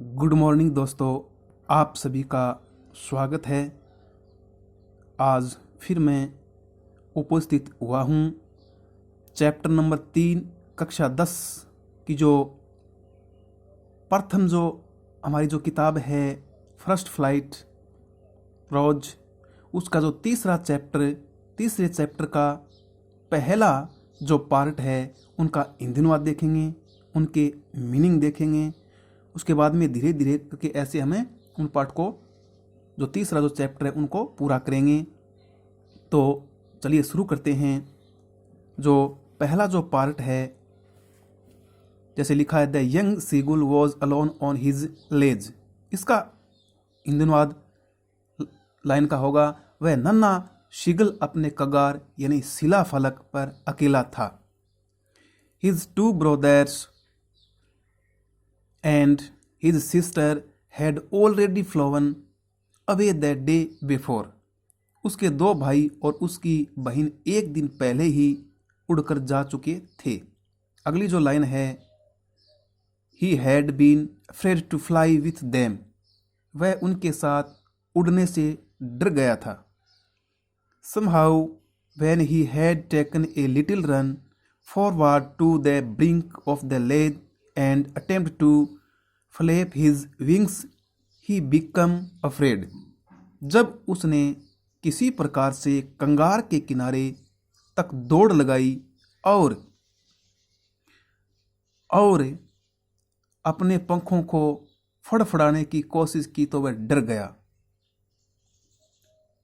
Good morning दोस्तों, आप सभी का स्वागत है। आज फिर मैं उपस्थित हुआ हूँ चैप्टर नंबर 3 कक्षा 10 की जो प्रथम जो हमारी जो किताब है फर्स्ट फ्लाइट रोज, उसका जो तीसरे चैप्टर का पहला जो पार्ट है उनका हिंदी अनुवाद देखेंगे, उनके मीनिंग देखेंगे। उसके बाद में धीरे धीरे करके ऐसे हमें उन पार्ट को जो तीसरा जो चैप्टर है उनको पूरा करेंगे। तो चलिए शुरू करते हैं। जो पहला जो पार्ट है, जैसे लिखा है, the young seagull was alone on his ledge. इसका हिंदी अनुवाद लाइन का होगा, वह नन्हा शिगल अपने कगार यानी शिला फलक पर अकेला था। His two brothers and his sister had already flown away that day before. उसके दो भाई और उसकी बहन एक दिन पहले ही उड़कर जा चुके थे। अगली जो लाइन है, he had been afraid to fly with them. वह उनके साथ उड़ने से डर गया था। Somehow when he had taken a little run forward to the brink of the ledge and attempt to flap his wings, he became afraid. जब उसने किसी प्रकार से कंगार के किनारे तक दौड़ लगाई और अपने पंखों को फड़फड़ाने की कोशिश की तो वह डर गया।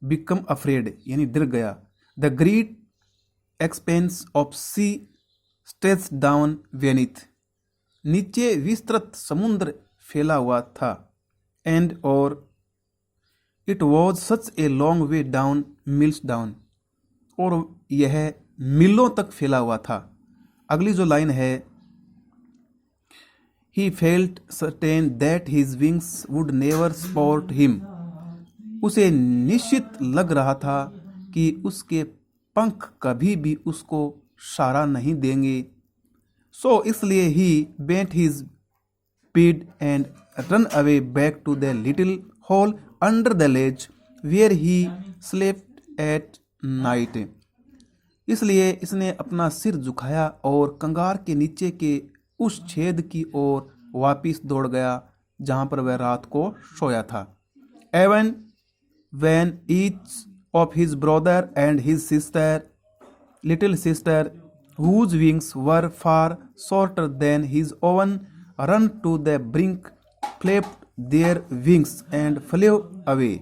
become afraid यानी डर गया। The great expanse of sea stretched down beneath. नीचे विस्तृत समुद्र फैला हुआ था। एंड और it was such a long way down mills down, और यह मिलों तक फैला हुआ था। अगली जो लाइन है, he felt certain that his wings would never support him. उसे निश्चित लग रहा था कि उसके पंख कभी भी उसको सहारा नहीं देंगे। सो इसलिए ही bent his speed and run away back to the little hole under the ledge where he slept at night. इसलिए इसने अपना सिर झुकाया और कंगार के नीचे के उस छेद की ओर वापिस दौड़ गया जहां पर वह रात को सोया था। Even when each of his brother and his little sister, whose wings were far shorter than his own, run to the brink, flapped their wings and flew away.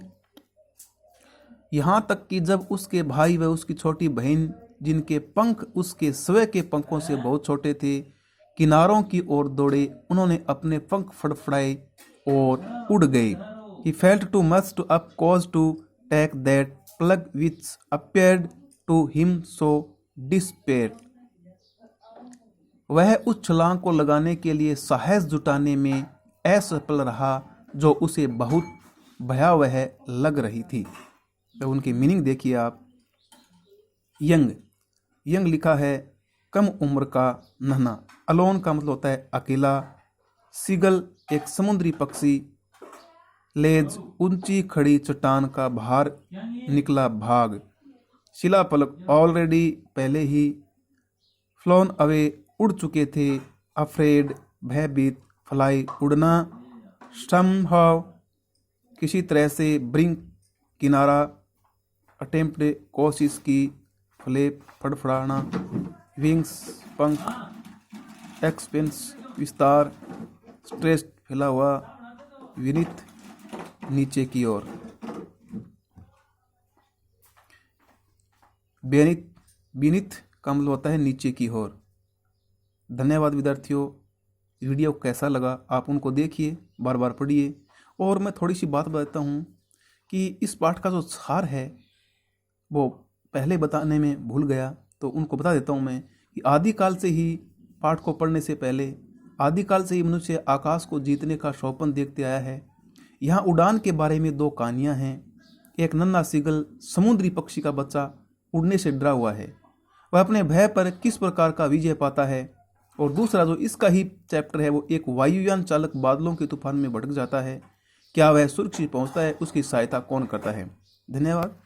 यहाँ तक कि जब उसके भाई व उसकी छोटी बहन, जिनके पंख उसके स्वयं के पंखों से बहुत छोटे थे, किनारों की ओर दौड़े, उन्होंने अपने पंख फड़फड़ाए और उड़ गए। He felt too much to up cause to take that plug which appeared to him so desperate. वह उस छलांग को लगाने के लिए साहस जुटाने में असफल रहा जो उसे बहुत भयावह लग रही थी। तो उनकी मीनिंग देखिए आप। यंग लिखा है कम उम्र का, नन्हा। अलोन का मतलब होता है अकेला। सीगल एक समुद्री पक्षी। लेज ऊंची खड़ी चट्टान का बाहर निकला भाग। शिलाफलक ऑलरेडी पहले ही। फ्लोन अवे उड़ चुके थे। अफ्रेड भयभीत। फ्लाई उड़ना। समहाउ किसी तरह से। ब्रिंक किनारा। अटेम्प्ट कोशिश की। फ्लैप फड़फड़ाना। विंग्स पंख। एक्सपेंस विस्तार। स्ट्रेस फैला हुआ। विनित नीचे की ओर। बीनिथ का मतलब होता है नीचे की ओर। धन्यवाद विद्यार्थियों। वीडियो कैसा लगा आप उनको देखिए, बार बार पढ़िए। और मैं थोड़ी सी बात बताता हूँ कि इस पाठ का जो सार है वो पहले बताने में भूल गया, तो उनको बता देता हूँ मैं कि आदिकाल से ही पाठ को पढ़ने से पहले आदिकाल से ही मनुष्य आकाश को जीतने का स्वप्न देखते आया है। यहाँ उड़ान के बारे में दो कहानियाँ हैं। एक नन्हा सीगल समुद्री पक्षी का बच्चा उड़ने से डरा हुआ है, वह अपने भय पर किस प्रकार का विजय पाता है और दूसरा जो इसका ही चैप्टर है वो एक वायुयान चालक बादलों के तूफान में भटक जाता है, क्या वह सुरक्षित पहुंचता है, उसकी सहायता कौन करता है। धन्यवाद।